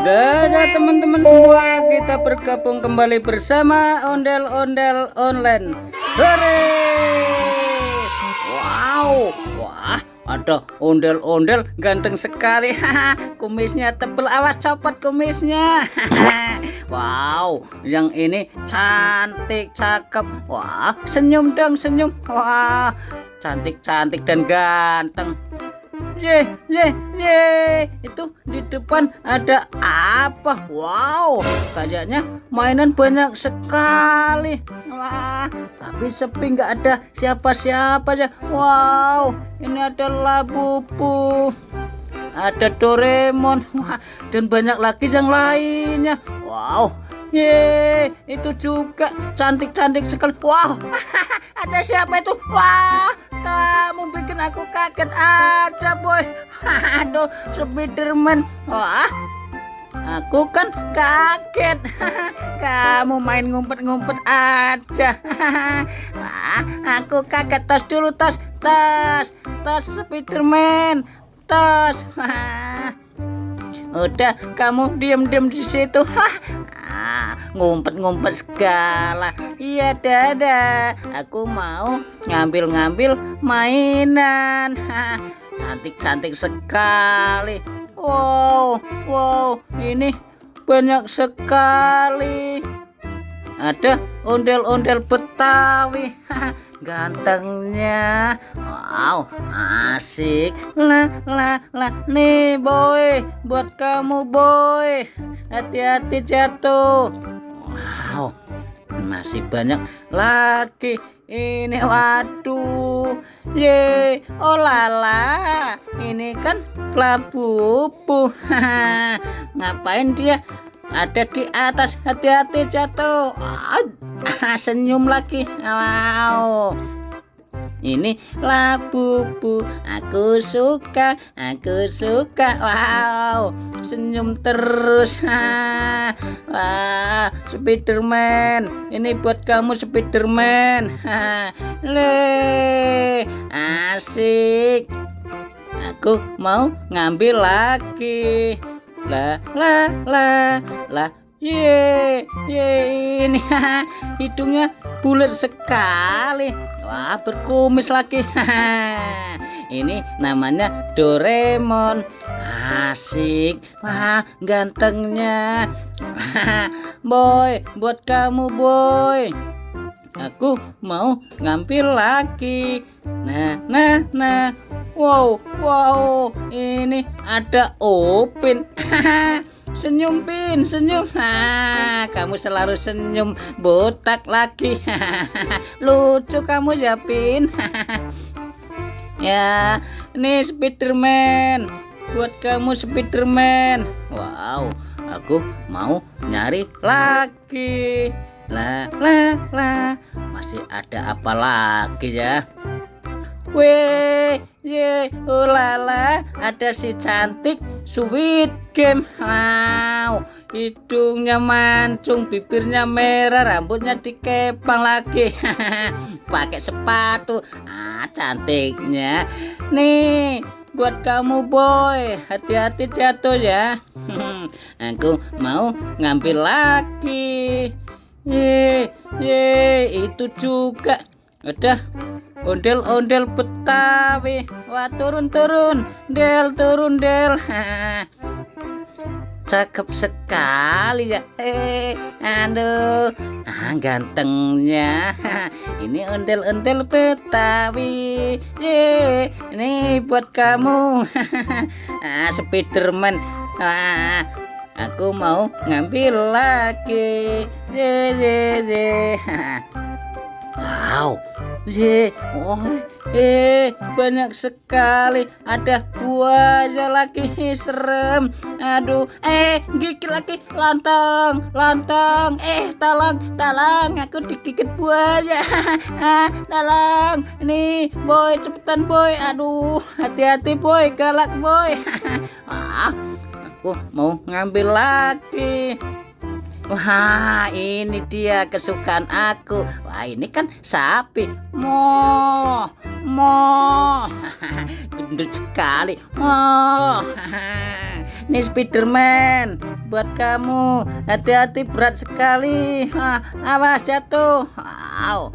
Dadah teman-teman semua, kita bergabung kembali bersama Ondel-Ondel Online. Hore! Wow, wah, ada ondel-ondel ganteng sekali. Kumisnya tebel, awas copot kumisnya. Wow, yang ini cantik, cakep. Wah, senyum dong, senyum. Wah, cantik-cantik dan ganteng. Itu di depan ada apa? Wow, kayaknya mainan banyak sekali. Wah, tapi sepi, nggak ada siapa-siapa aja. Wow, ini ada Labubu, ada Doraemon, wah, dan banyak lagi yang lainnya. Wow, itu juga cantik-cantik sekali. Wow, ada siapa itu? Wah, kamu bikin aku kaget aja, boy. Aduh, Spiderman. Wah, aku kan kaget. Kamu main ngumpet-ngumpet aja. Wah, aku kaget. Tos dulu, tos Spiderman, tos. Udah, kamu diam-diam di situ. Ngumpet-ngumpet segala. Iya, dadah. Aku mau ngambil-ngambil mainan. Cantik-cantik sekali. Wow, ini banyak sekali. Ada ondel-ondel Betawi. Gantengnya. Wow, asik. Lah. Nih, boy, buat kamu, boy. Hati-hati jatuh. Wow, masih banyak lagi. Ini, waduh. Oh lala, ini kan Labubu. Ngapain dia ada di atas? Hati-hati jatuh. Senyum lagi. Wow, ini Labubu, aku suka. Wow, senyum terus. Wah, Spiderman, ini buat kamu, Spiderman. Asik. Aku mau ngambil lagi. Lah. Ini hidungnya bulat sekali. Wah, berkumis lagi. Ini namanya Doraemon. Asik. Wah, gantengnya. Boy, buat kamu, boy. Aku mau ngambil lagi. Nah. Wow, ini ada Upin. Senyum, Pin, senyum. Kamu selalu senyum, botak lagi. Lucu kamu ya, Pin. Ya, ini Spiderman, buat kamu, Spiderman. Wow, aku mau nyari lagi. Lah. Masih ada apa lagi ya? Lala, ada si cantik Squid Game. Wow, hidungnya mancung, bibirnya merah, rambutnya dikepang lagi. Pakai sepatu. Cantiknya. Nih, buat kamu, boy. Hati-hati jatuh ya. Aku mau ngambil lagi. Itu juga ada ondel-ondel Betawi. Wah, turun Del. Cakep sekali ya. Aduh, gantengnya. Ini ondel-ondel Betawi. Ini buat kamu. Spiderman. Aku mau ngambil lagi. Wow, banyak sekali. Ada buaya lagi, serem. Aduh, gigit lagi. Lontong. Tolong, aku digigit buaya. Tolong, nih, boy, cepetan, boy. Aduh, hati-hati, boy, galak, boy. Aku mau ngambil lagi. Wah, ini dia kesukaan aku. Wah, ini kan sapi. Mo. Gendut sekali. Mo. Ini Spiderman. buat kamu. Hati-hati, berat sekali. Awas jatuh. Wow.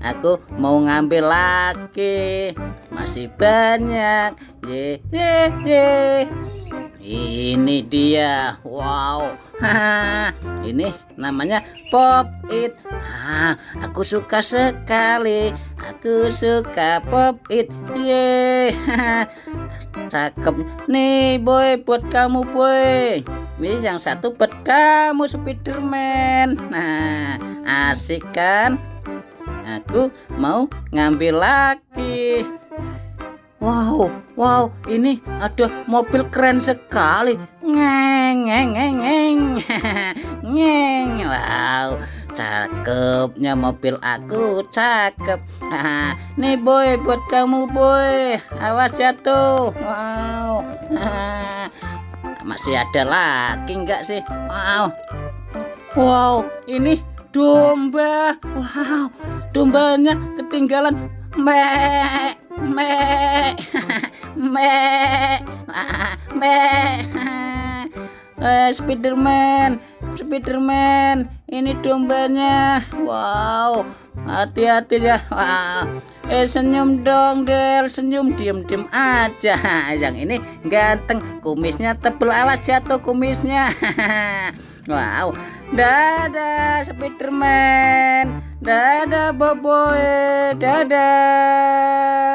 Aku mau ngambil lagi. Masih banyak. Ye ye ye. Ini dia. Wow. Ini namanya Pop It. Aku suka sekali. Aku suka Pop It. Ye. Cakep nih boy, buat kamu boy. Ini yang satu buat kamu Spiderman. Nah, asik kan? Aku mau ngambil lagi. Wow, ini ada mobil keren sekali. Ngeng, ngeng, ngeng, ngeng. Ngeng. Wow, cakepnya mobil aku, cakep. Nih boy, buat kamu boy. Awas jatuh. Wow. Masih ada lagi enggak sih? Wow, ini domba. Wow, dombanya ketinggalan. Mek, mek, mek, mek. Spiderman, ini dombanya. Wow, hati-hati ya. Wow. Senyum dong Del, senyum, diem aja. Yang ini ganteng, kumisnya tebel, awas jatuh kumisnya. Wow, dadah Spiderman, dadah Boboe, dadah.